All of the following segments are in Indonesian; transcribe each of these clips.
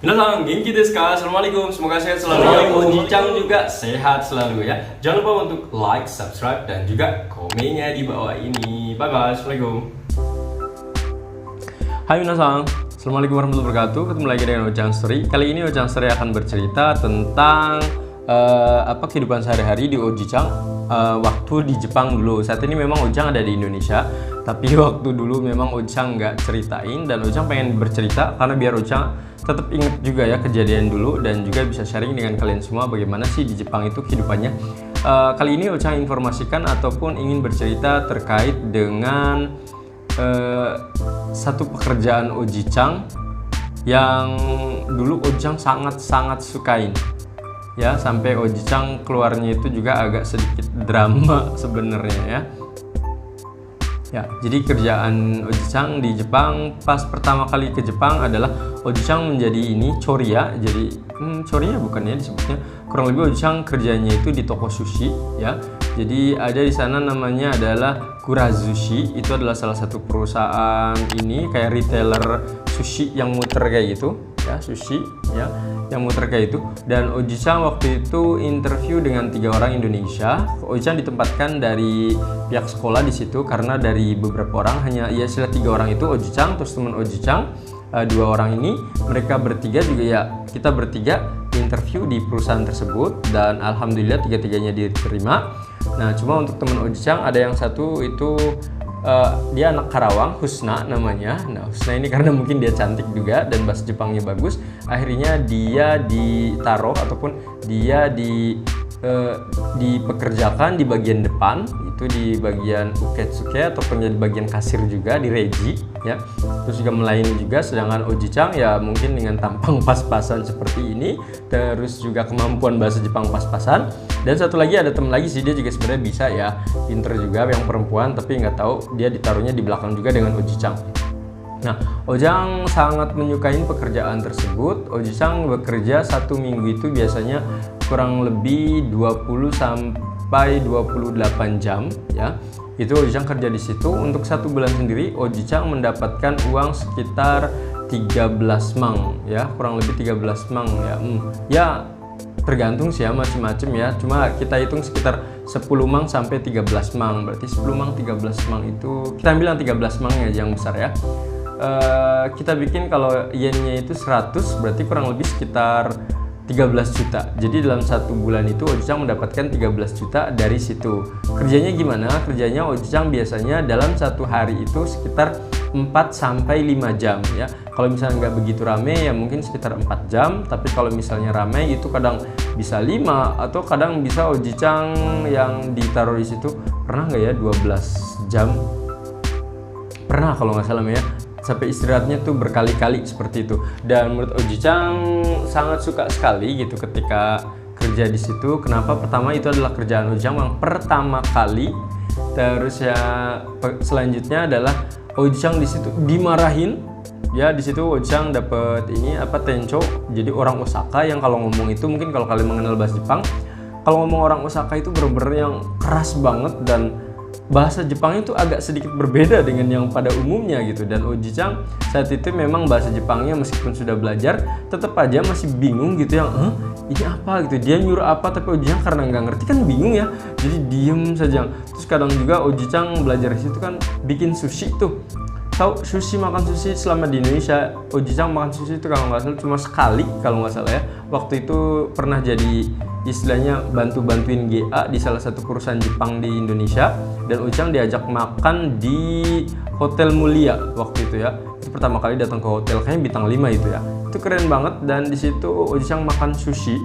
Minasan, genki desu ka? Assalamualaikum, semoga sehat selalu. Oji-chan juga sehat selalu ya. Jangan lupa untuk like, subscribe, dan juga komennya di bawah ini. Bye bye, assalamualaikum. Hai minasan, assalamualaikum warahmatullahi wabarakatuh. Ketemu lagi dengan Ojang Story. Kali ini Ojang Story akan bercerita tentang kehidupan sehari-hari di Oji-chan waktu di Jepang dulu. Saat ini memang Ojang ada di Indonesia, tapi waktu dulu memang Ojang nggak ceritain, dan Ojang pengen bercerita karena biar Ojang tetap inget juga ya kejadian dulu, dan juga bisa sharing dengan kalian semua bagaimana sih di Jepang itu kehidupannya. Kali ini Ojang informasikan ataupun ingin bercerita terkait dengan satu pekerjaan Oji-chan yang dulu Ojang sangat-sangat sukain. Ya, sampai Oji-chan keluarnya itu juga agak sedikit drama sebenarnya ya. Ya, jadi kerjaan Oji-chan di Jepang pas pertama kali ke Jepang adalah Oji-chan menjadi ini choriya. Jadi choriya bukan ya disebutnya. Kurang lebih Oji-chan kerjanya itu di toko sushi ya. Jadi ada di sana namanya adalah Kurazushi. Itu adalah salah satu perusahaan ini kayak retailer sushi yang muter kayak gitu ya, sushi ya, yang muter kayak itu. Dan Oji-chan waktu itu interview dengan 3 orang Indonesia. Oji-chan ditempatkan dari pihak sekolah di situ karena dari beberapa orang hanya ya sila 3 orang itu Oji-chan, terus teman Oji-chan 2 orang ini, mereka bertiga juga ya, kita bertiga interview di perusahaan tersebut, dan alhamdulillah 3-tiganya diterima. Nah, cuma untuk teman Oji-chan ada yang satu itu dia anak Karawang, Husna namanya. Nah, Husna ini karena mungkin dia cantik juga dan bahasa Jepangnya bagus, akhirnya dia ditaruh ataupun dia dipekerjakan di bagian depan, itu di bagian uketsuke ataupun di bagian kasir juga, di reji ya. Terus juga melayani juga, sedangkan Oji-chan ya mungkin dengan tampang pas-pasan seperti ini, terus juga kemampuan bahasa Jepang pas-pasan. Dan satu lagi ada teman lagi sih, dia juga sebenarnya bisa ya, pinter juga yang perempuan, tapi nggak tahu dia ditaruhnya di belakang juga dengan Oji-chan. Nah, Ojang sangat menyukai pekerjaan tersebut. Oji-chan bekerja 1 minggu itu biasanya kurang lebih 20 sampai 28 jam ya. Itu Oji-chan kerja di situ. Untuk 1 bulan sendiri Oji-chan mendapatkan uang sekitar 13 mang ya, kurang lebih 13 mang ya. Ya tergantung sih ya, macam-macam ya. Cuma kita hitung sekitar 10 mang sampai 13 mang. Berarti 10 mang 13 mang itu kita ambil yang 13 mang aja yang besar ya. Kita bikin kalau yennya itu 100, berarti kurang lebih sekitar 13 juta. Jadi dalam 1 bulan itu Oji-chan mendapatkan 13 juta dari situ. Kerjanya gimana? Kerjanya Oji-chan biasanya dalam 1 hari itu sekitar 4 sampai 5 jam ya. Kalau misalnya nggak begitu rame ya mungkin sekitar 4 jam, tapi kalau misalnya rame itu kadang bisa 5 atau kadang bisa Oji-chan yang ditaruh di situ pernah nggak ya 12 jam. Pernah kalau nggak salah ya. Sampai istirahatnya tuh berkali-kali seperti itu. Dan menurut Oji-chan sangat suka sekali gitu ketika kerja di situ. Kenapa? Pertama itu adalah kerjaan Oji-chan yang pertama kali. Terus ya selanjutnya adalah Oji-chan di situ dimarahin. Ya di situ Oji-chan dapat ini tencho. Jadi orang Osaka yang kalau ngomong itu, mungkin kalau kalian mengenal bahasa Jepang, kalau ngomong orang Osaka itu bener-bener yang keras banget, dan bahasa Jepangnya itu agak sedikit berbeda dengan yang pada umumnya gitu. Dan Oji-chan saat itu memang bahasa Jepangnya meskipun sudah belajar tetap aja masih bingung gitu, yang ini apa gitu, dia nyuruh apa, tapi Oji-chan karena nggak ngerti kan bingung ya, jadi diem saja. Terus kadang juga Oji-chan belajar di situ kan bikin sushi tuh. Tahu sushi, makan sushi selama di Indonesia, Oji-chan makan sushi itu kalau nggak salah cuma sekali kalau nggak salah ya. Waktu itu pernah jadi istilahnya bantu-bantuin GA di salah satu perusahaan Jepang di Indonesia, dan Oji-chan diajak makan di Hotel Mulia waktu itu ya. Itu pertama kali datang ke hotel, kayaknya bintang 5 itu ya. Itu keren banget, dan di situ Oji-chan makan sushi.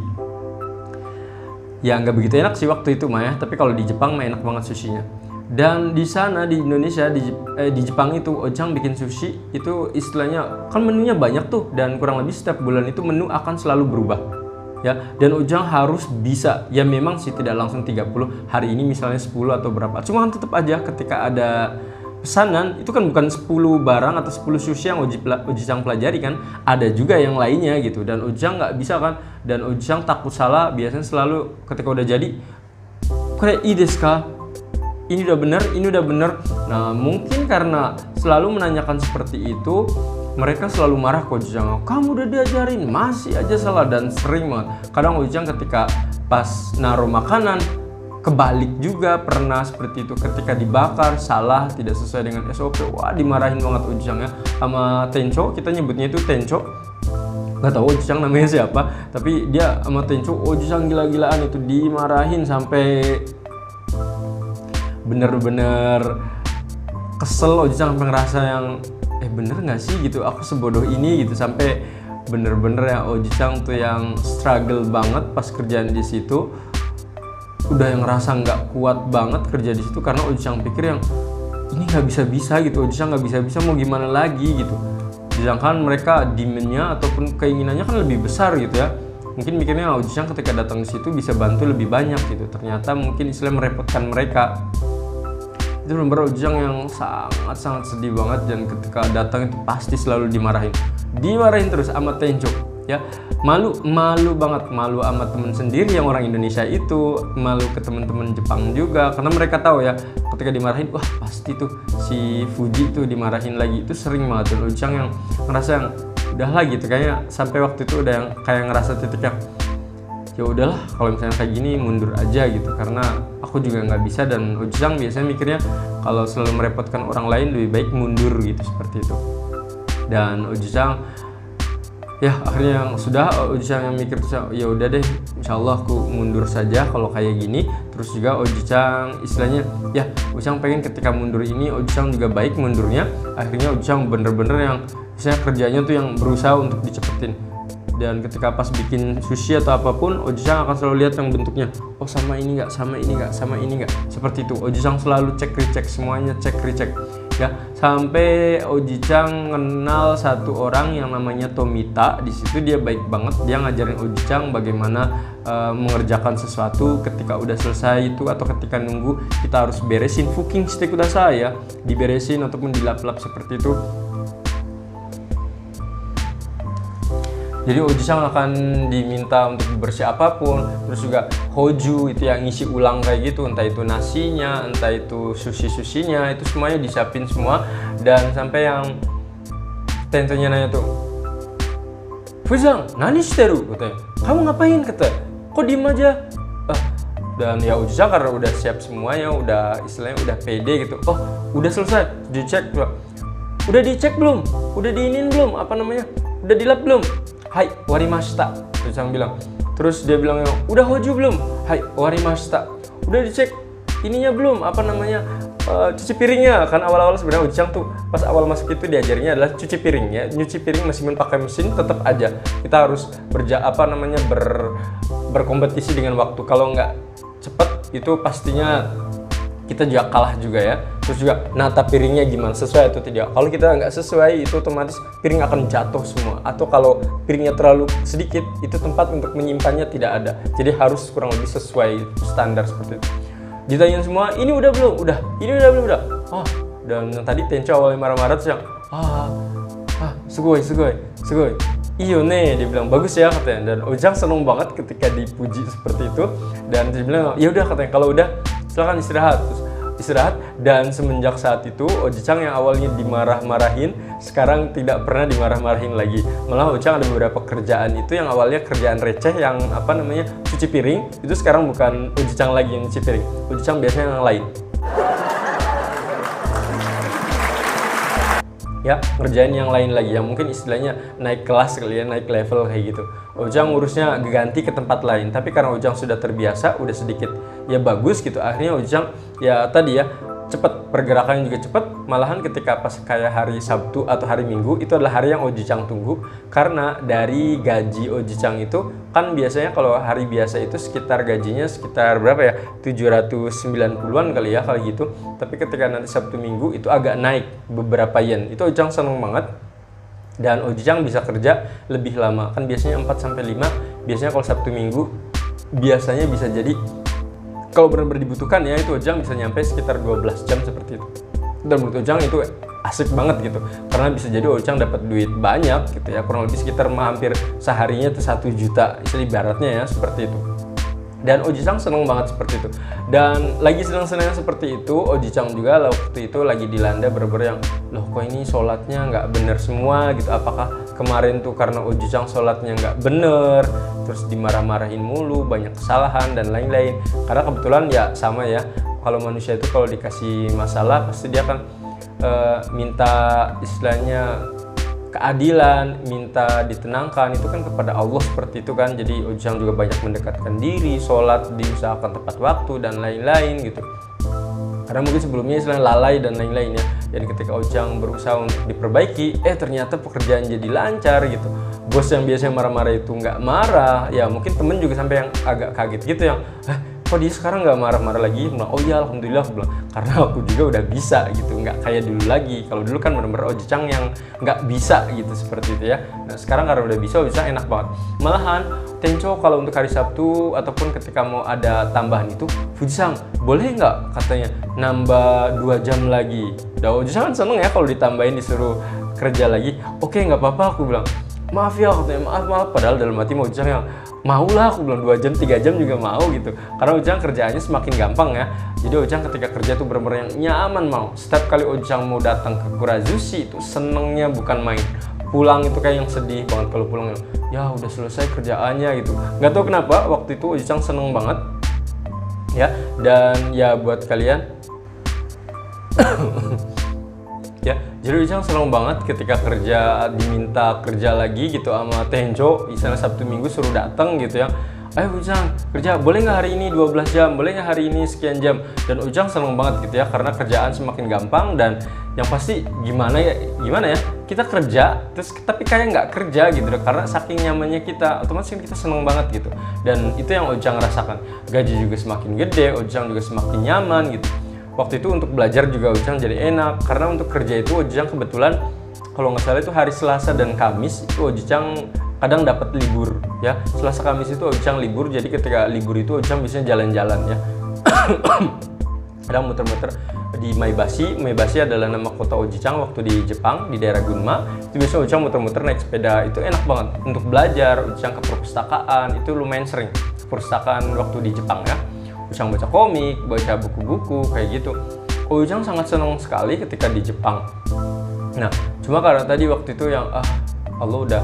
Ya nggak begitu enak sih waktu itu mah ya, tapi kalau di Jepang mah enak banget sushinya. Dan di sana di Indonesia di Jepang itu Oji-chan bikin sushi itu istilahnya kan menunya banyak tuh, dan kurang lebih setiap bulan itu menu akan selalu berubah ya. Dan Oji-chan harus bisa ya, memang sih tidak langsung 30 hari ini misalnya 10 atau berapa, cuma kan tetap aja ketika ada pesanan itu kan bukan 10 barang atau 10 sushi yang Oji-chan pelajari kan, ada juga yang lainnya gitu. Dan Oji-chan nggak bisa kan, dan Oji-chan takut salah, biasanya selalu ketika udah jadi kore ii desu ka, ini udah bener, ini udah bener. Nah mungkin karena selalu menanyakan seperti itu, mereka selalu marah ke Ojicang, kamu udah diajarin masih aja salah, dan sering banget. Kadang Ojicang ketika pas naruh makanan kebalik juga pernah seperti itu, ketika dibakar salah, tidak sesuai dengan SOP, wah dimarahin banget Ojicang ya. Sama Tenco, kita nyebutnya itu Tenco, nggak tahu Ojicang namanya siapa, tapi dia sama Tenco Ojicang gila-gilaan itu, dimarahin sampai bener-bener kesel. Ojicang sampai ngerasa yang bener nggak sih gitu, aku sebodoh ini gitu, sampai bener-bener ya Ojicang tuh yang struggle banget pas kerjaan di situ, udah yang ngerasa nggak kuat banget kerja di situ karena Ojicang pikir yang ini nggak bisa gitu, Ojicang nggak bisa mau gimana lagi gitu. Sedangkan mereka demand-nya ataupun keinginannya kan lebih besar gitu ya. Mungkin mikirnya Ojicang ketika datang di situ bisa bantu lebih banyak gitu. Ternyata mungkin istilah merepotkan mereka. Itu benar-benar Ojicang yang sangat sedih banget, dan ketika datang itu pasti selalu dimarahin terus sama Tenco ya. Malu banget, malu sama temen sendiri yang orang Indonesia itu, malu ke teman-teman Jepang juga, karena mereka tahu ya ketika dimarahin, wah pasti tuh si Fuji tuh dimarahin lagi. Itu sering banget, dan Ojicang yang ngerasa yang udahlah gitu, kayaknya sampai waktu itu udah yang kayak ngerasa titiknya ya udahlah, kalau misalnya kayak gini mundur aja gitu, karena aku juga nggak bisa. Dan Ojicang biasanya mikirnya kalau selalu merepotkan orang lain lebih baik mundur gitu, seperti itu. Dan Ojicang ya akhirnya yang sudah Ojicang yang mikir tuh ya udah deh, insyaallah aku mundur saja kalau kayak gini. Terus juga Ojicang istilahnya ya Ojicang pengen ketika mundur ini Ojicang juga baik mundurnya. Akhirnya Ojicang bener-bener yang misalnya kerjanya tuh yang berusaha untuk dicepetin. Dan ketika pas bikin sushi atau apapun, Ojicang akan selalu lihat yang bentuknya, oh sama ini nggak, sama ini nggak, sama ini nggak, seperti itu. Ojicang selalu cek recheck semuanya, cek recheck ya. Sampai Ojicang kenal satu orang yang namanya Tomita. Di situ dia baik banget, dia ngajarin Ojicang bagaimana mengerjakan sesuatu ketika udah selesai itu, atau ketika nunggu kita harus beresin fucking stick udah saya diberesin ataupun dilap-lap seperti itu. Jadi Ojicang akan diminta untuk bersih apapun, terus juga hoju itu yang ngisi ulang kayak gitu, entah itu nasinya, entah itu sushi-sushinya, itu semuanya disiapin semua. Dan sampai yang Tentonya nanya tuh, Fuzang, nani shiteru? Katanya, kamu ngapain? Kata, kok diem aja? Dan ya Ojicang karena udah siap semuanya, udah istilahnya udah pede gitu. Oh, udah selesai, dicek tuh. Udah dicek belum? Udah diinin belum? Apa namanya? Udah dilap belum? Hai, warimashita. Ojicang bilang. Terus dia bilang, udah hoju belum? Hai, warimashita. Udah dicek ininya belum? Apa namanya? Cuci piringnya. Kan awal-awal sebenarnya Ojicang tuh pas awal masuk itu diajarnya adalah cuci piring ya. Nyuci piring meskipun pakai mesin tetap aja kita harus berkompetisi dengan waktu. Kalau nggak cepet itu pastinya kita juga kalah juga ya. Terus juga nata piringnya gimana, sesuai atau tidak. Kalau kita nggak sesuai itu otomatis piring akan jatuh semua. Atau kalau piringnya terlalu sedikit, itu tempat untuk menyimpannya tidak ada. Jadi harus kurang lebih sesuai standar seperti itu. Ditanyain semua, ini udah belum? Udah. Ini udah belum? Udah. Oh, dan yang tadi Tenco awalnya marah-marah terus yang sugoi. Iyo nih, dia bilang bagus ya katanya. Dan Ojicang seneng banget ketika dipuji seperti itu. Dan dia bilang, ya udah katanya, kalau udah silakan istirahat. Terus istirahat. Dan semenjak saat itu Ojicang yang awalnya dimarah-marahin sekarang tidak pernah dimarah-marahin lagi. Malah Ojicang ada beberapa kerjaan itu yang awalnya kerjaan receh yang cuci piring, itu sekarang bukan Ojicang lagi yang cuci piring. Ojicang biasanya yang lain. Ya, ngerjain yang lain lagi, yang mungkin istilahnya naik kelas kali ya, naik level kayak gitu. Ojicang ngurusnya ganti ke tempat lain, tapi karena Ojicang sudah terbiasa, udah sedikit ya bagus gitu. Akhirnya Ojicang ya tadi ya cepet, pergerakannya juga cepet. Malahan ketika pas kayak hari Sabtu atau hari Minggu, itu adalah hari yang Ojicang tunggu, karena dari gaji Ojicang itu kan biasanya kalau hari biasa itu sekitar gajinya sekitar berapa ya, 790-an kali ya kalau gitu. Tapi ketika nanti Sabtu Minggu itu agak naik beberapa yen. Itu Ojicang seneng banget. Dan Ojicang bisa kerja lebih lama, kan biasanya 4-5, biasanya kalau Sabtu Minggu biasanya bisa jadi kalau benar-benar dibutuhkan ya, itu Ojicang bisa nyampe sekitar 12 jam seperti itu. Dan menurut Ojicang itu asik banget gitu, karena bisa jadi Ojicang dapat duit banyak gitu ya, kurang lebih sekitar hampir seharinya itu 1 juta ibaratnya ya, seperti itu. Dan Oji Chang seneng banget seperti itu. Dan lagi senang-senang seperti itu, Oji Chang juga waktu itu lagi dilanda bener-bener yang, loh kok ini sholatnya nggak bener semua gitu. Apakah kemarin tuh karena Oji Chang sholatnya nggak bener, terus dimarah-marahin mulu, banyak kesalahan dan lain-lain. Karena kebetulan ya sama ya, kalau manusia itu kalau dikasih masalah pasti dia akan minta istilahnya keadilan, minta ditenangkan, itu kan kepada Allah seperti itu kan. Jadi Oji Chang juga banyak mendekatkan diri, sholat diusahakan tepat waktu dan lain-lain gitu. Karena mungkin sebelumnya istilahnya lalai dan lain-lain ya. Jadi ketika Oji Chang berusaha untuk diperbaiki, ternyata pekerjaan jadi lancar gitu. Bos yang biasanya marah-marah itu nggak marah, ya mungkin temen juga sampai yang agak kaget gitu yang, kok dia sekarang nggak marah-marah lagi? Bilang, oh iya alhamdulillah, aku bilang, karena aku juga udah bisa gitu, nggak kayak dulu lagi. Kalau dulu kan bener-bener Oji Chang yang nggak bisa gitu seperti itu ya. Nah sekarang karena udah bisa, Oji Chang enak banget. Malahan Tenco kalau untuk hari Sabtu ataupun ketika mau ada tambahan itu, Fuji Chang boleh nggak katanya nambah 2 jam lagi. Dan Oji Chang kan seneng ya kalau ditambahin disuruh kerja lagi. Oke nggak apa-apa, aku bilang. Maaf ya, katanya maaf. Padahal dalam hati Oji Chang yang mau lah, aku bilang 2 jam 3 jam juga mau gitu. Karena Oji Chang kerjaannya semakin gampang ya. Jadi Oji Chang ketika kerja tuh bener-bener yang nyaman mau. Setiap kali Oji Chang mau datang ke Kurazushi itu senengnya bukan main. Pulang itu kayak yang sedih banget kalau pulang ya udah selesai kerjaannya gitu. Nggak tahu kenapa waktu itu Oji Chang seneng banget ya. Dan ya buat kalian ya, jadi Oji Chang seneng banget ketika diminta kerja lagi gitu sama Tenco, misalnya Sabtu Minggu suruh datang gitu ya. Ayo Oji Chang kerja, boleh nggak hari ini 12 jam, boleh nggak hari ini sekian jam. Dan Oji Chang seneng banget gitu ya, karena kerjaan semakin gampang. Dan yang pasti gimana ya, kita kerja terus tapi kayak nggak kerja gitu loh, karena saking nyamannya kita, otomatis kita seneng banget gitu. Dan itu yang Oji Chang rasakan, gaji juga semakin gede, Oji Chang juga semakin nyaman gitu. Waktu itu untuk belajar juga Oji Chang jadi enak, karena untuk kerja itu Oji Chang kebetulan kalau nggak salah itu hari Selasa dan Kamis itu Oji Chang kadang dapat libur ya. Selasa Kamis itu Oji Chang libur, jadi ketika libur itu Oji Chang biasanya jalan-jalan ya. Kadang muter-muter di Maebashi. Maebashi adalah nama kota Oji Chang waktu di Jepang, di daerah Gunma. Itu biasanya Oji Chang muter-muter naik sepeda, itu enak banget untuk belajar. Oji Chang ke perpustakaan, itu lumayan sering ke perpustakaan waktu di Jepang ya. Oji Chang baca komik, baca buku-buku kayak gitu. Oji Chang sangat senang sekali ketika di Jepang. Nah, cuma karena tadi waktu itu yang Allah udah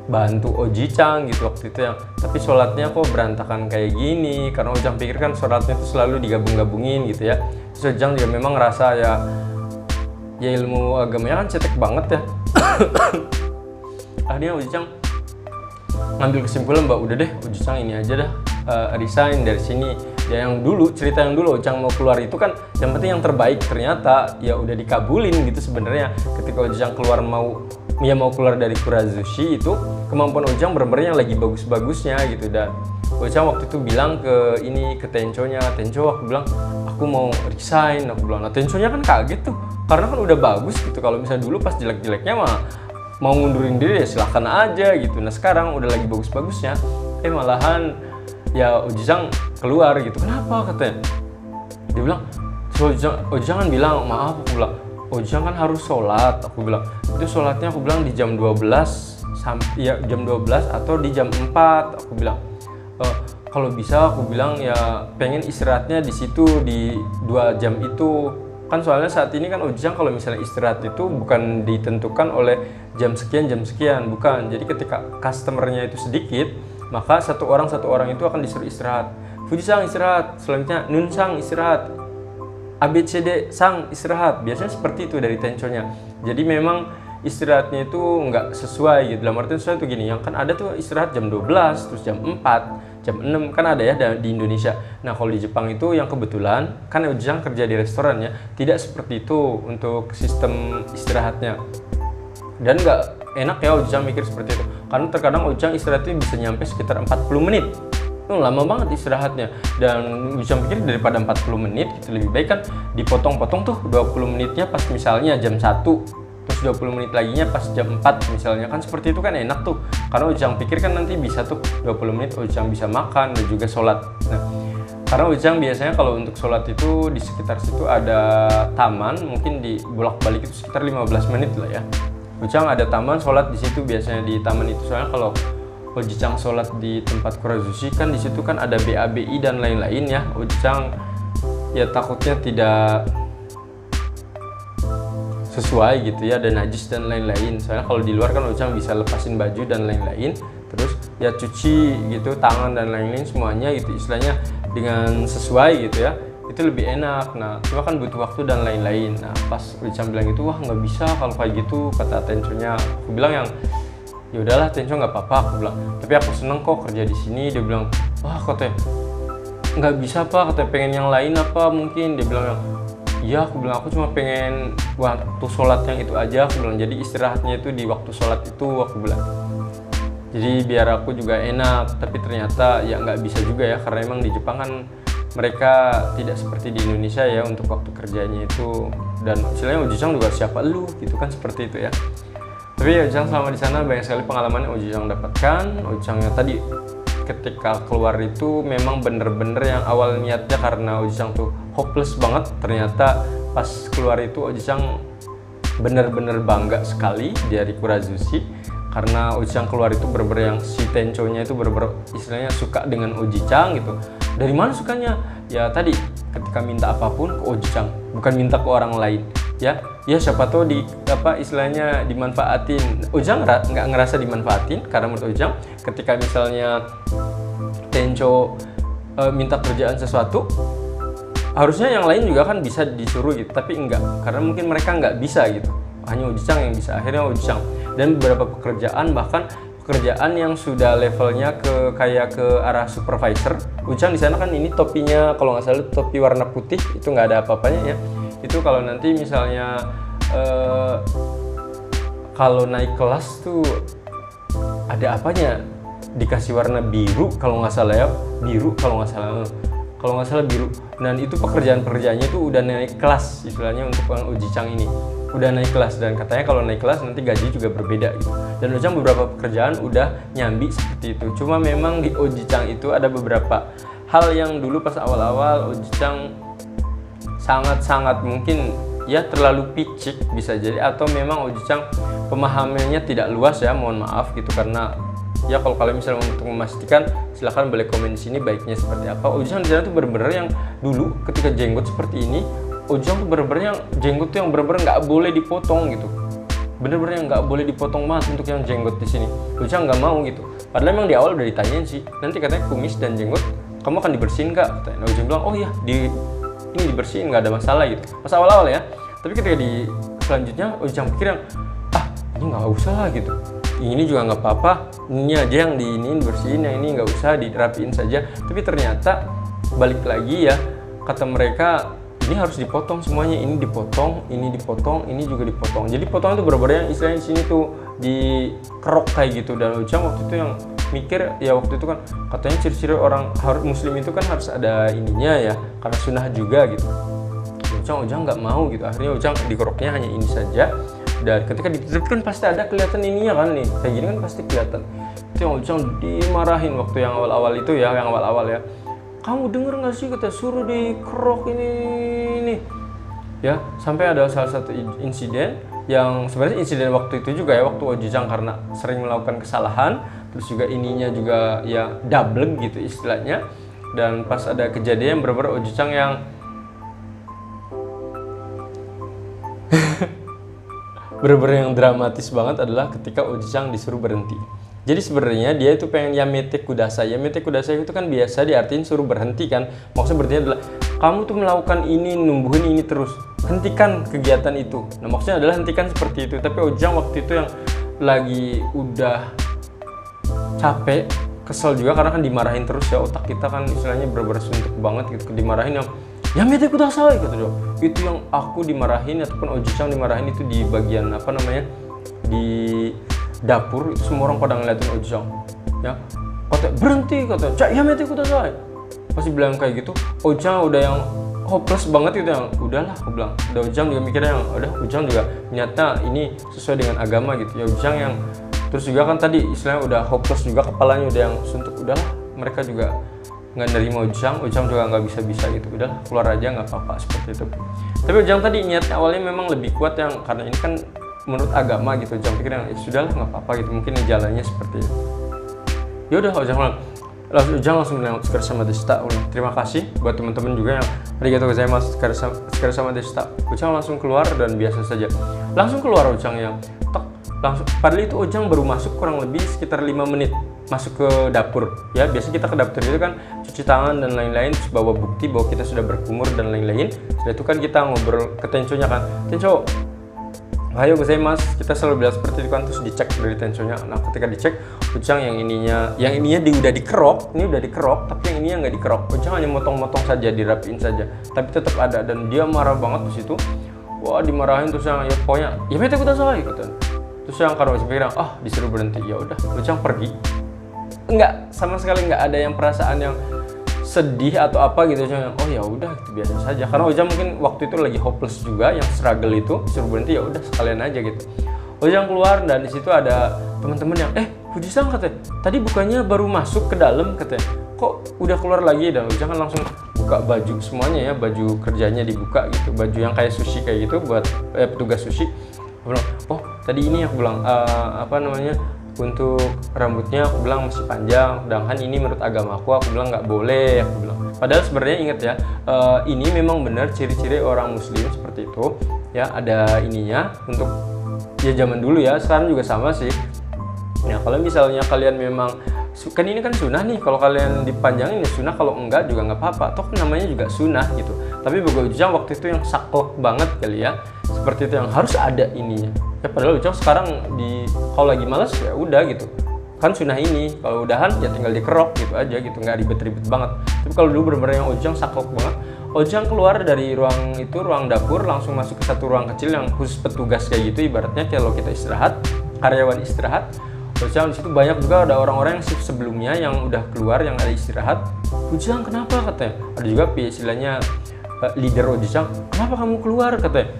bantu Oji Chang gitu waktu itu yang, tapi sholatnya kok berantakan kayak gini. Karena Oji Chang pikir kan sholatnya itu selalu digabung-gabungin gitu ya. Terus Oji Chang juga memang ngerasa ya ilmu agamanya kan cetek banget ya. Akhirnya Oji Chang ngambil kesimpulan bahwa udah deh Oji Chang ini aja dah, resign dari sini. Ya yang dulu, cerita yang dulu Oji Chang mau keluar itu kan yang penting yang terbaik, ternyata ya udah dikabulin gitu sebenarnya. Ketika Oji Chang keluar mau keluar dari Kurazushi itu, kemampuan Oji Chang bener-bener yang lagi bagus-bagusnya gitu. Dan Oji Chang waktu itu bilang ke Tenco-nya, Tenco aku bilang aku mau resign, aku bilang. Nah Tenco-nya kan kaget tuh, karena kan udah bagus gitu. Kalau misalnya dulu pas jelek-jeleknya mah mau ngundurin diri ya silahkan aja gitu. Nah sekarang udah lagi bagus-bagusnya, malahan ya Oji Chang keluar gitu. Kenapa katanya? Dia bilang, Oji Chang kan bilang, maaf, aku bilang, Oji Chang kan harus sholat, aku bilang. Itu sholatnya aku bilang di jam 12 sampai jam 12 atau di jam 4, aku bilang. Kalau bisa aku bilang ya pengen istirahatnya di situ di 2 jam itu. Kan soalnya saat ini kan Oji Chang kalau misalnya istirahat itu bukan ditentukan oleh jam sekian, bukan. Jadi ketika customernya itu sedikit, maka satu orang itu akan disuruh istirahat. Fuji Sang istirahat, selanjutnya Nun Sang istirahat, ABCD Sang istirahat. Biasanya seperti itu dari Tenco-nya. Jadi memang istirahatnya itu nggak sesuai gitu. Dalam artian sesuai itu gini, yang kan ada tuh istirahat jam 12, terus jam 4, jam 6, kan ada ya di Indonesia. Nah kalau di Jepang itu yang kebetulan, kan Oji Chang kerja di restoran ya, tidak seperti itu untuk sistem istirahatnya. Dan nggak enak ya Oji Chang mikir seperti itu, karena terkadang Oji Chang istirahatnya bisa nyampe sekitar 40 menit. Itu lama banget istirahatnya. Dan Oji Chang pikir daripada 40 menit itu lebih baik kan dipotong-potong tuh 20 menitnya pas misalnya jam 1, terus 20 menit laginya pas jam 4 misalnya, kan seperti itu kan enak tuh. Karena Oji Chang pikir kan nanti bisa tuh 20 menit Oji Chang bisa makan dan juga sholat. Nah karena Oji Chang biasanya kalau untuk sholat itu di sekitar situ ada taman, mungkin di bolak-balik itu sekitar 15 menit lah ya. Oji Chang ada taman, sholat di situ biasanya di taman itu. Soalnya kalau Oji-chan sholat di tempat Kurazushi kan di situ kan ada BABI dan lain-lain ya. Oji-chan ya takutnya tidak sesuai gitu ya, dan najis dan lain-lain. Soalnya kalau di luar kan Oji-chan bisa lepasin baju dan lain-lain, terus ya cuci gitu tangan dan lain-lain semuanya gitu, istilahnya dengan sesuai gitu ya, itu lebih enak. Nah cuma kan butuh waktu dan lain-lain. Nah pas Oji-chan bilang itu, wah nggak bisa kalau kayak gitu, kata Tencho-nya. Aku bilang yang ya udahlah Tencho, nggak apa-apa, aku bilang, tapi aku seneng kok kerja di sini. Dia bilang, wah katanya nggak bisa Pak, katanya pengen yang lain apa mungkin. Dia bilang yang iya, aku bilang aku cuma pengen waktu sholat yang itu aja, aku bilang, jadi istirahatnya itu di waktu sholat itu, aku bilang, jadi biar aku juga enak. Tapi ternyata ya nggak bisa juga ya, karena emang di Jepang kan mereka tidak seperti di Indonesia ya untuk waktu kerjanya itu. Dan istilahnya Oji-chan juga siapa lu gitu kan, seperti itu ya. Tapi ya Oji-chan selama di sana banyak sekali pengalaman yang Oji-chan dapatkan. Oji-channya tadi ketika keluar itu memang bener-bener yang awal niatnya karena Oji-chan tuh hopeless banget, ternyata pas keluar itu Oji-chan bener-bener bangga sekali dari Kurazushi, karena Oji-chan keluar itu bener-bener yang si Tencho-nya itu bener-bener istilahnya suka dengan Oji-chan gitu. Dari mana sukanya? Ya tadi ketika minta apapun ke Oji-chan, bukan minta ke orang lain ya. Ya siapa tahu di apa istilahnya dimanfaatin. Oji-chan nggak ngerasa dimanfaatin, karena menurut Oji-chan ketika misalnya Tencho minta kerjaan sesuatu, harusnya yang lain juga kan bisa disuruh gitu, tapi enggak, karena mungkin mereka nggak bisa gitu, hanya Oji-chan yang bisa. Akhirnya Oji-chan dan beberapa pekerjaan, bahkan pekerjaan yang sudah levelnya kayak ke arah supervisor. Oji-chan di sana kan ini topinya kalau nggak salah topi warna putih, itu nggak ada apa-apanya ya. Itu kalau nanti misalnya kalau naik kelas tuh ada apanya, dikasih warna biru kalau nggak salah ya, biru kalau nggak salah biru. Dan itu pekerjaan-pekerjaannya itu udah naik kelas istilahnya untuk Oji-chan ini, udah naik kelas, dan katanya kalau naik kelas nanti gaji juga berbeda gitu. Dan Oji-chan beberapa pekerjaan udah nyambi seperti itu. Cuma memang di Oji-chan itu ada beberapa hal yang dulu pas awal-awal Oji-chan sangat-sangat mungkin ya terlalu picik bisa jadi, atau memang Oji-chan pemahamannya tidak luas ya, mohon maaf gitu. Karena ya kalau kalian misalnya untuk memastikan, silahkan boleh komen di sini baiknya seperti apa. Oji-chan di sana tuh bener-bener yang dulu ketika jenggot seperti ini, Oji-chan tuh bener-bener yang jenggot tuh yang bener-bener nggak boleh dipotong gitu, bener-bener yang nggak boleh dipotong banget untuk yang jenggot di sini. Oji-chan nggak mau gitu, padahal memang di awal udah ditanyain sih, nanti katanya kumis dan jenggot kamu akan dibersihin nggak? Nah, Oji-chan bilang, oh iya ini dibersihin, nggak ada masalah gitu pas awal-awal ya. Tapi ketika di selanjutnya Oji-chan pikir yang ini nggak usah lah gitu, ini juga nggak apa-apa, ini aja yang diinin bersihin, yang ini nggak usah dirapiin saja. Tapi ternyata balik lagi ya, kata mereka ini harus dipotong semuanya, ini dipotong, ini dipotong, ini juga dipotong. Jadi potong itu bener-bener yang istilahnya di sini tuh dikerok kayak gitu. Dan Oji-chan waktu itu yang mikir ya, waktu itu kan katanya ciri-ciri orang muslim itu kan harus ada ininya ya, karena sunnah juga gitu. Oji-chan nggak mau gitu, akhirnya Oji-chan dikeroknya hanya ini saja. Dan ketika ditutup kan pasti ada kelihatan ininya kan nih, kayak gini kan pasti kelihatan. Itu yang Oji-chan dimarahin waktu yang awal-awal itu ya, yang awal-awal ya. Kamu denger nggak sih kata suruh dikerok ini ya. Sampai ada salah satu insiden yang sebenarnya insiden waktu itu juga ya, waktu Oji-chan karena sering melakukan kesalahan, terus juga ininya juga ya double gitu istilahnya. Dan pas ada kejadian bener-bener Oji-chan yang bener-bener yang dramatis banget adalah ketika Oji-chan disuruh berhenti. Jadi sebenarnya dia itu pengen yamete kudasai. Yamete kudasai itu kan biasa diartiin suruh berhenti kan. Maksudnya berarti adalah kamu tuh melakukan ini, numbuhin ini terus, hentikan kegiatan itu. Nah maksudnya adalah hentikan seperti itu. Tapi Oji-chan waktu itu yang lagi udah capek, kesel juga karena kan dimarahin terus ya, otak kita kan istilahnya bener-bener suntuk banget gitu, dimarahin yang yamete kudasai gitu dong. Itu yang aku dimarahin ataupun Oji-chan dimarahin itu di bagian apa namanya, di dapur itu semua orang pada ngeliatin Oji-chan ya, kata berhenti, kata cak yamete kudasai. Pasti bilang kayak gitu, Oji-chan udah yang hopeless banget gitu, yang udahlah aku bilang. Udah Oji-chan juga mikirnya yang udah, Oji-chan juga nyata ini sesuai dengan agama gitu ya. Oji-chan yang terus juga kan tadi istilahnya udah hopeless juga, kepalanya udah yang suntuk, udahlah mereka juga nggak nerima Oji-chan juga nggak bisa gitu, udah keluar aja nggak apa-apa seperti itu. Tapi Oji-chan tadi niatnya awalnya memang lebih kuat yang karena ini kan menurut agama gitu, Oji-chan pikir yang sudahlah nggak apa-apa gitu, mungkin jalannya seperti itu. Ya udah Ujang langsung bilang Tsukaru sama deshita. Terima kasih buat teman-teman juga yang arigatou gozaimasu Tsukaru sama deshita. Ujang langsung keluar dan biasa saja. Langsung keluar Ujang yang langsung. Padahal itu Ujang baru masuk kurang lebih sekitar 5 menit masuk ke dapur. Ya biasa kita ke dapur itu kan cuci tangan dan lain-lain, terus bawa bukti bahwa kita sudah berkumur dan lain-lain. Setelah itu kan kita ngobrol ke Tencho-nya kan, Tencho, ayo gozaimasu, kita selalu bilang seperti itu kan, terus dicek dari Tencho-nya. Nah ketika dicek, Ujang yang ininya udah dikerok, ini udah dikerok, tapi yang ininya nggak dikerok. Ujang hanya motong-motong saja, dirapiin saja, tapi tetap ada, dan dia marah banget di situ. Wah dimarahin, terus yang ya pokoknya ya mete kudasai gitu. Terus yang karena Ujang bilang disuruh berhenti, ya udah Ujang pergi. Enggak, sama sekali nggak ada yang perasaan yang sedih atau apa gitu. Oh ya udah itu biasa saja, karena Ujang mungkin waktu itu lagi hopeless juga, yang struggle itu disuruh berhenti, ya udah sekalian aja gitu. Ujang keluar dan di situ ada teman-teman yang Fuji-san katanya tadi bukannya baru masuk ke dalam katanya, kok udah keluar lagi. Dan Ujang kan langsung buka baju semuanya ya, baju kerjanya dibuka gitu, baju yang kayak sushi kayak gitu buat petugas sushi. Aku bilang, oh tadi ini aku bilang untuk rambutnya aku bilang masih panjang, sedangkan ini menurut agama aku bilang nggak boleh, aku bilang. Padahal sebenarnya ingat ya, ini memang benar ciri-ciri orang muslim seperti itu ya, ada ininya untuk ya zaman dulu ya, sekarang juga sama sih. Nah kalau misalnya kalian memang kan ini kan sunnah nih, kalau kalian dipanjangin ya sunnah, kalau enggak juga nggak apa-apa, toh namanya juga sunnah gitu. Tapi bagi Ujang waktu itu yang saklek banget kali ya, seperti itu yang harus ada ininya. Ya padahal Ujang sekarang kalau lagi males ya udah gitu. Kan sunnah ini, kalau udahan ya tinggal dikerok gitu aja gitu, nggak ribet-ribet banget. Tapi kalau dulu bener-bener yang Ujang saklek banget, Ujang keluar dari ruang dapur langsung masuk ke satu ruang kecil yang khusus petugas kayak gitu, ibaratnya kalau kita istirahat, karyawan istirahat. Ujang di situ banyak juga ada orang-orang yang shift sebelumnya yang udah keluar, yang ada istirahat. Ujang kenapa katanya? Ada juga istilahnya leader Ujang, kenapa kamu keluar katanya?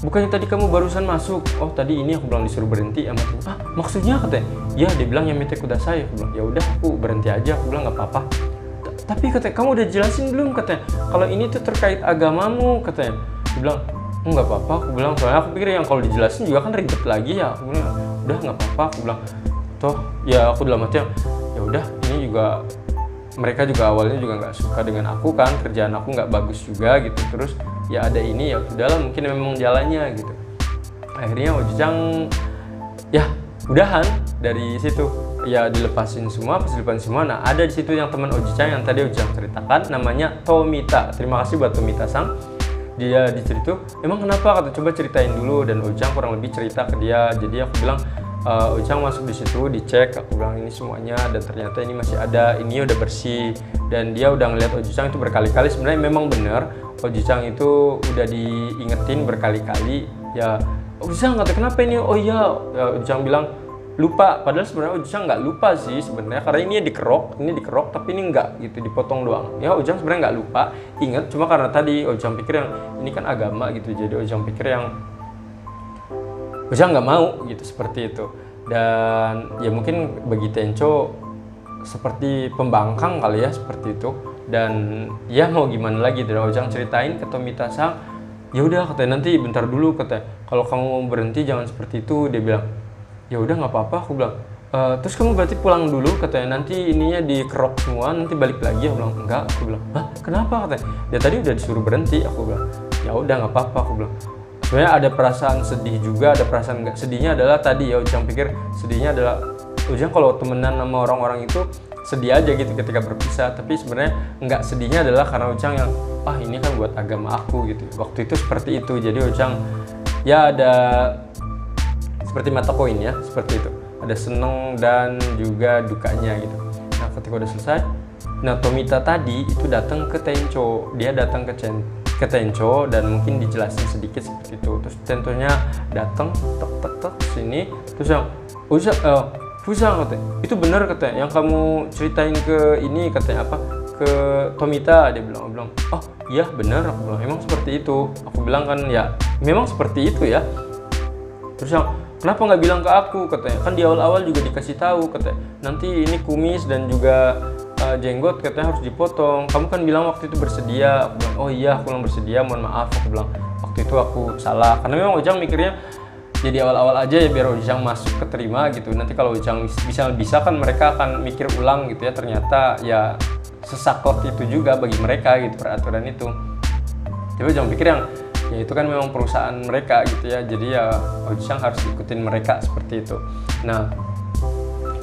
Bukannya tadi kamu barusan masuk? Oh tadi ini aku bilang disuruh berhenti sama tuh. Maksudnya katanya? Ya dia bilang yamete kudasai. Aku bilang ya udah aku berhenti aja. Aku bilang nggak apa-apa. Tapi katanya kamu udah jelasin belum katanya? Kalau ini tuh terkait agamamu katanya. Dia bilang nggak apa-apa. Aku bilang soalnya aku pikir yang kalau dijelasin juga kan ribet lagi ya. Aku bilang udah nggak apa-apa. Aku bilang toh ya aku dalam hati ya udah ini juga mereka juga awalnya juga nggak suka dengan aku kan, kerjaan aku nggak bagus juga gitu, terus ya ada ini ya udahlah mungkin memang jalannya gitu. Akhirnya Ujang ya udahan dari situ ya, dilepasin semua. Pas dilepasin semua, nah ada di situ yang teman Ujang yang tadi Ujang ceritakan, namanya Tomita. Terima kasih buat Tomita-san. Dia diceritu, emang kenapa kata, coba ceritain dulu. Dan Ujang kurang lebih cerita ke dia. Jadi aku bilang Ujang masuk di situ, dicek, aku bilang ini semuanya, dan ternyata ini masih ada, ini udah bersih. Dan dia udah ngeliat Ujang itu berkali-kali. Sebenarnya memang benar Ujang itu udah diingetin berkali-kali ya. Ujang kata kenapa ini? Oh iya, Ujang bilang lupa. Padahal sebenarnya Ujang nggak lupa sih sebenarnya, karena ini dikerok tapi ini nggak gitu, dipotong doang. Ya Ujang sebenarnya nggak lupa, ingat, cuma karena tadi Ujang pikir yang ini kan agama gitu, jadi Ujang pikir yang Ujang nggak mau gitu, seperti itu. Dan ya mungkin bagi Tencho seperti pembangkang kali ya, seperti itu. Dan ya mau gimana lagi, dan Ujang ceritain ke Tomita-san, ya udah katanya nanti bentar dulu katanya, kalau kamu mau berhenti jangan seperti itu. Dia bilang ya udah nggak apa-apa. Aku bilang terus kamu berarti pulang dulu katanya, nanti ininya dikerok semua nanti balik lagi. Aku bilang enggak. Aku bilang hah kenapa katanya? Ya tadi udah disuruh berhenti. Aku bilang ya udah nggak apa-apa. Aku bilang sebenarnya ada perasaan sedih juga, ada perasaan nggak. Sedihnya adalah tadi ya Ujang pikir sedihnya adalah Ujang kalau temenan sama orang-orang itu sedih aja gitu ketika berpisah, tapi sebenarnya nggak, sedihnya adalah karena Ujang yang ini kan buat agama aku gitu. Waktu itu seperti itu. Jadi Ujang ya ada seperti mata koin ya, seperti itu, ada seneng dan juga dukanya gitu. Nah ketika udah selesai, nah Tomita tadi itu datang ke Tencho, dia datang ke Tencho dan mungkin dijelasin sedikit seperti itu. Terus Tenchonya datang tek sini, terus yang Fusang katanya, itu benar katanya yang kamu ceritain ke ini katanya apa, ke Tomita. Dia bilang oh iya benar. Aku bilang emang seperti itu. Aku bilang kan ya memang seperti itu ya. Terus yang kenapa nggak bilang ke aku katanya, kan di awal-awal juga dikasih tahu katanya nanti ini kumis dan juga jenggot katanya harus dipotong, kamu kan bilang waktu itu bersedia. Aku bilang oh iya aku bilang bersedia, mohon maaf. Aku bilang waktu itu aku salah, karena memang Ujang mikirnya jadi awal-awal aja ya biar Ojang masuk keterima gitu. Nanti kalau Ojang bisa kan mereka akan mikir ulang gitu ya, ternyata ya sesaklek itu juga bagi mereka gitu peraturan itu. Tapi Ojang pikir yang ya itu kan memang perusahaan mereka gitu ya, jadi ya Ojang harus ikutin mereka seperti itu. Nah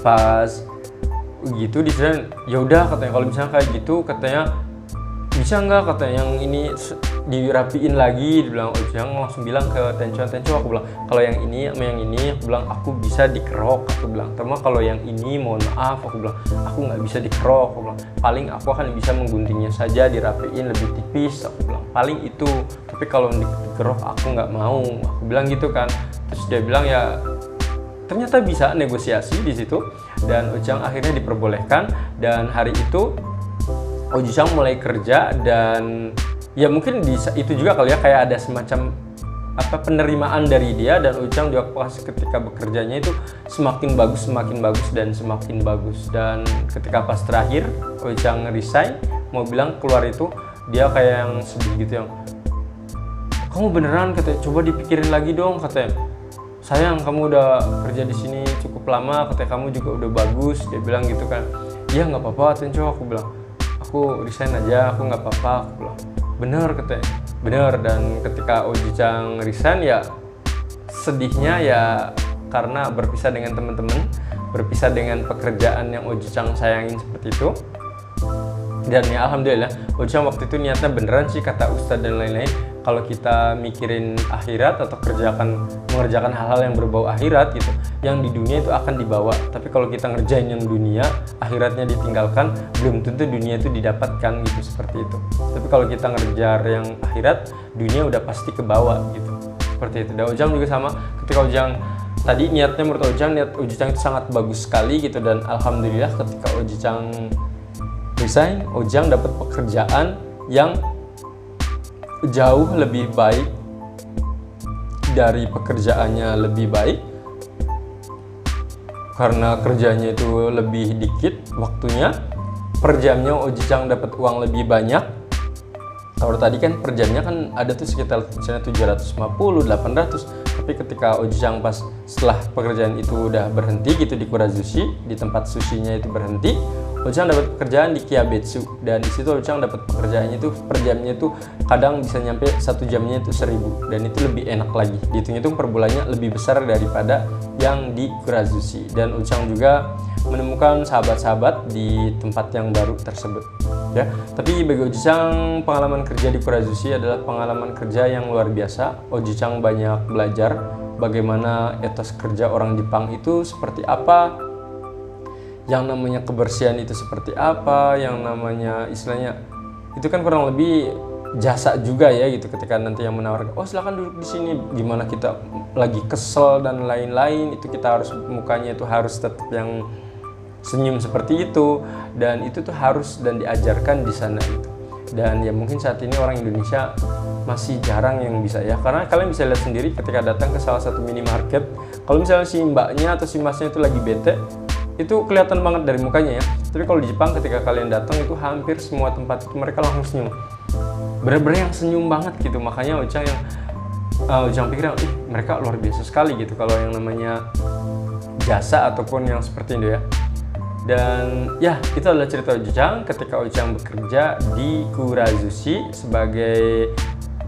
pas gitu disuruh ya udah katanya kalau misalnya kayak gitu katanya bisa nggak katanya yang ini dirapiin lagi, dibilang Ojang langsung bilang ke Tenco, aku bilang kalau yang ini sama yang ini aku bilang aku bisa dikerok, aku bilang terus kalau yang ini mohon maaf, aku bilang aku nggak bisa dikerok, aku bilang paling aku akan bisa mengguntingnya saja, dirapiin lebih tipis, aku bilang paling itu, tapi kalau dikerok aku nggak mau, aku bilang gitu kan. Terus dia bilang ya ternyata bisa negosiasi di situ dan Ojang akhirnya diperbolehkan, dan hari itu Ojang mulai kerja. Dan ya mungkin itu juga kali ya kayak ada semacam penerimaan dari dia, dan Ojang juga pas ketika bekerjanya itu semakin bagus dan ketika pas terakhir Ojang resign mau bilang keluar itu dia kayak yang sedih gitu, yang kamu beneran katanya, coba dipikirin lagi dong katanya, sayang kamu udah kerja di sini cukup lama katanya, kamu juga udah bagus, dia bilang gitu kan. Iya nggak apa-apa Tenco, aku bilang aku resign aja, aku nggak apa-apa, aku bilang bener katanya, bener. Dan ketika Ojang resign ya sedihnya ya karena berpisah dengan teman-teman, berpisah dengan pekerjaan yang Ojang sayangin seperti itu. Dan ya alhamdulillah Ojang waktu itu niatnya beneran sih, kata Ustadz dan lain-lain, kalau kita mikirin akhirat atau mengerjakan hal-hal yang berbau akhirat gitu, yang di dunia itu akan dibawa. Tapi kalau kita ngerjain yang dunia, akhiratnya ditinggalkan, belum tentu dunia itu didapatkan gitu, seperti itu. Tapi kalau kita ngerjar yang akhirat, dunia udah pasti kebawa gitu, seperti itu. Dan Ojang juga sama, ketika Ojang tadi niatnya menurut Ojang, niat Ojang itu sangat bagus sekali gitu, dan alhamdulillah ketika Ojang resign, Ojang dapat pekerjaan yang jauh lebih baik dari pekerjaannya lebih baik, karena kerjanya itu lebih dikit waktunya, per jamnya Ojang dapat uang lebih banyak. Kalau tadi kan per jamnya kan ada tuh sekitar misalnya 750, 800, tapi ketika Ojang pas setelah pekerjaan itu udah berhenti gitu di Kurazushi, di tempat sushinya itu berhenti, Ojang dapat pekerjaan di Kiabetsu, dan di situ Ojang dapat pekerjaannya itu per jamnya itu kadang bisa nyampe 1 jamnya itu 1000, dan itu lebih enak lagi, dihitung-hitung per bulannya lebih besar daripada yang di Kurazushi. Dan Ojang juga menemukan sahabat-sahabat di tempat yang baru tersebut ya. Tapi bagi Ojang, pengalaman kerja di Kurazushi adalah pengalaman kerja yang luar biasa. Ojang banyak belajar bagaimana etos kerja orang Jepang itu seperti apa, yang namanya kebersihan itu seperti apa, yang namanya istilahnya itu kan kurang lebih jasa juga ya gitu. Ketika nanti yang menawarkan, oh silakan duduk di sini, gimana kita lagi kesel dan lain-lain, itu kita harus mukanya itu harus tetap yang senyum seperti itu, dan itu tuh harus dan diajarkan di sana gitu. Dan ya mungkin saat ini orang Indonesia masih jarang yang bisa ya, karena kalian bisa lihat sendiri ketika datang ke salah satu minimarket, kalau misalnya si mbaknya atau si masnya itu lagi bete, itu kelihatan banget dari mukanya ya. Tapi kalau di Jepang ketika kalian datang itu hampir semua tempat itu mereka langsung senyum, bener-bener yang senyum banget gitu. Makanya Ojang pikir mereka luar biasa sekali gitu kalau yang namanya jasa ataupun yang seperti itu ya. Dan ya itu adalah cerita Ojang ketika Ojang bekerja di Kurazushi sebagai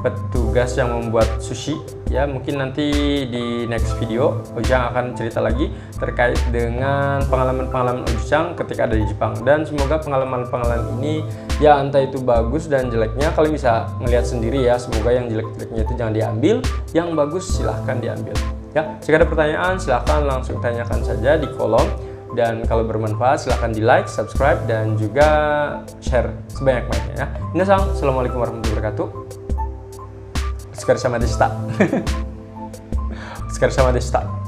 petugas yang membuat sushi ya. Mungkin nanti di next video Ojang akan cerita lagi terkait dengan pengalaman-pengalaman Ojang ketika ada di Jepang, dan semoga pengalaman-pengalaman ini ya entah itu bagus dan jeleknya kalian bisa ngelihat sendiri ya. Semoga yang jelek-jeleknya itu jangan diambil, yang bagus silahkan diambil ya. Jika ada pertanyaan silahkan langsung tanyakan saja di kolom, dan kalau bermanfaat silahkan di like, subscribe, dan juga share sebanyak-banyaknya ya. Minasan, assalamualaikum warahmatullahi wabarakatuh. お疲れ様でした。お疲れ様でした。